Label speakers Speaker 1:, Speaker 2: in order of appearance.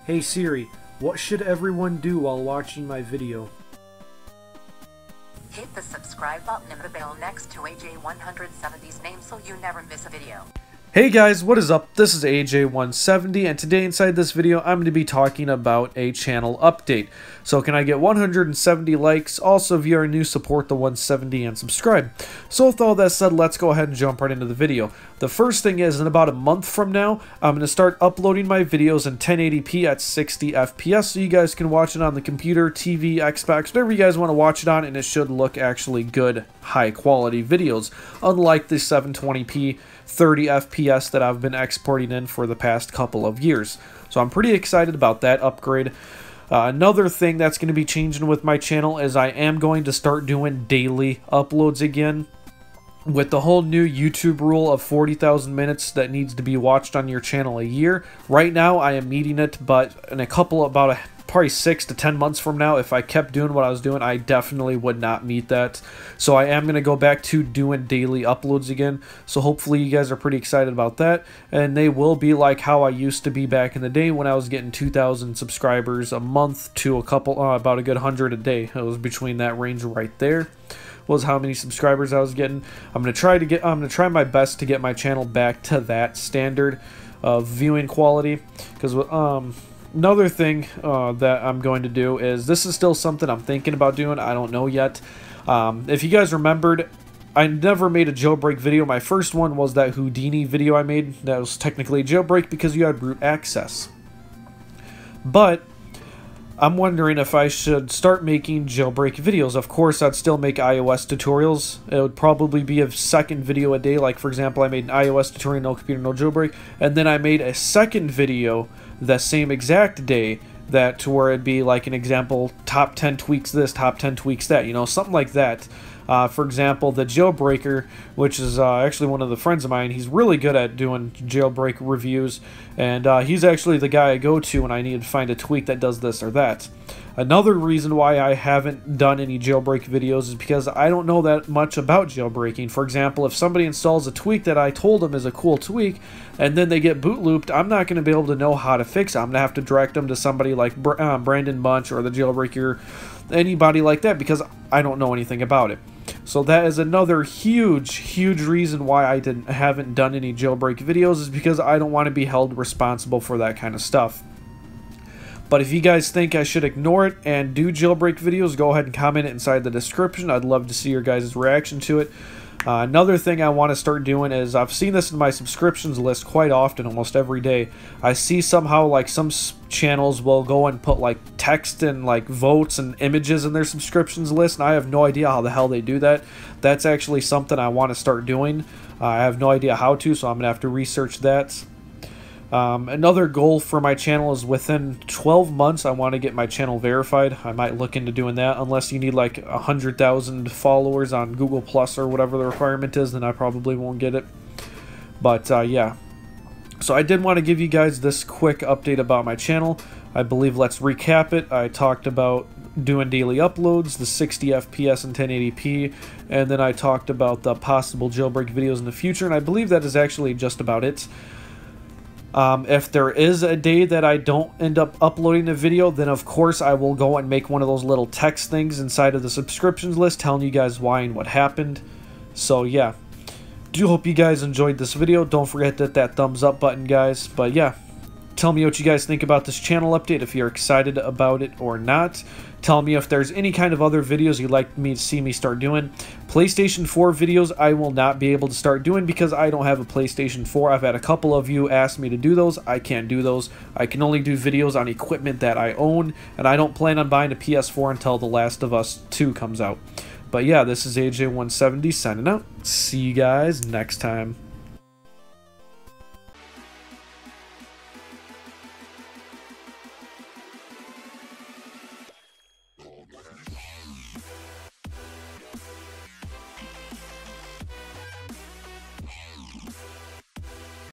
Speaker 1: Hey Siri, what should everyone do while watching my video?
Speaker 2: Hit the subscribe button and the bell next to AJ170's name so you never miss a video.
Speaker 1: Hey guys, what is up? This is AJ170, and today inside this video I'm going to be talking about a channel update. So can I get 170 likes? Also, if you are new, support the 170 and subscribe. So with all that said, let's go ahead and jump right into the video. The first thing is, in about a month from now, I'm going to start uploading my videos in 1080p at 60 FPS so you guys can watch it on the computer, TV, Xbox, whatever you guys want to watch it on, and it should look actually good, high quality videos, unlike the 720p 30 FPS that I've been exporting in for the past couple of years. So I'm pretty excited about that upgrade. Another thing that's going to be changing with my channel is I am going to start doing daily uploads again. With the whole new YouTube rule of 40,000 minutes that needs to be watched on your channel a year. Right now I am meeting it, but in probably 6 to 10 months from now, if I kept doing what I was doing, I definitely would not meet that. So I am going to go back to doing daily uploads again. So hopefully you guys are pretty excited about that. And they will be like how I used to be back in the day when I was getting 2,000 subscribers a month to about a good 100 a day. It was between that range right there. Was how many subscribers I was getting. I'm gonna try my best to get my channel back to that standard of viewing quality, because another thing that I'm going to do is, this is still something I'm thinking about doing, I don't know yet. If you guys remembered, I never made a jailbreak video. My first one was that Houdini video I made. That was technically a jailbreak because you had root access. But I'm wondering if I should start making jailbreak videos. Of course, I'd still make iOS tutorials. It would probably be a second video a day. Like, for example, I made an iOS tutorial, no computer, no jailbreak. And then I made a second video the same exact day, to where it'd be like an example, top 10 tweaks this, top 10 tweaks that, you know, something like that. For example, the Jailbreaker, which is actually one of the friends of mine, he's really good at doing jailbreak reviews, and he's actually the guy I go to when I need to find a tweak that does this or that. Another reason why I haven't done any jailbreak videos is because I don't know that much about jailbreaking. For example, if somebody installs a tweak that I told them is a cool tweak, and then they get boot looped, I'm not going to be able to know how to fix it. I'm going to have to direct them to somebody like Brandon Bunch or the Jailbreaker, anybody like that, because I don't know anything about it. So that is another huge reason why I haven't done any jailbreak videos, is because I don't want to be held responsible for that kind of stuff. But if you guys think I should ignore it and do jailbreak videos, go ahead and comment it inside the description. I'd love to see your guys' reaction to it. Another thing I want to start doing is, I've seen this in my subscriptions list quite often, almost every day. I see somehow like some channels will go and put like text and like votes and images in their subscriptions list, and I have no idea how the hell they do that. That's actually something I want to start doing. I have no idea how to, so I'm going to have to research that. Another goal for my channel is, within 12 months I want to get my channel verified. I might look into doing that, unless you need like 100,000 followers on Google Plus or whatever the requirement is, then I probably won't get it. But yeah, so I did want to give you guys this quick update about my channel. I believe, let's recap it. I talked about doing daily uploads, the 60 FPS and 1080p, and then I talked about the possible jailbreak videos in the future, and I believe that is actually just about it. If there is a day that I don't end up uploading a video, then of course I will go and make one of those little text things inside of the subscriptions list telling you guys why and what happened. So yeah, do hope you guys enjoyed this video. Don't forget to hit that thumbs up button, guys. But yeah, tell me what you guys think about this channel update, if you're excited about it or not. Tell me if there's any kind of other videos you'd like me to see me start doing. PlayStation 4 videos I will not be able to start doing because I don't have a PlayStation 4. I've had a couple of you ask me to do those. I can't do those. I can only do videos on equipment that I own, and I don't plan on buying a PS4 until The Last of Us 2 comes out. But yeah, this is AJ170 signing out. See you guys next time.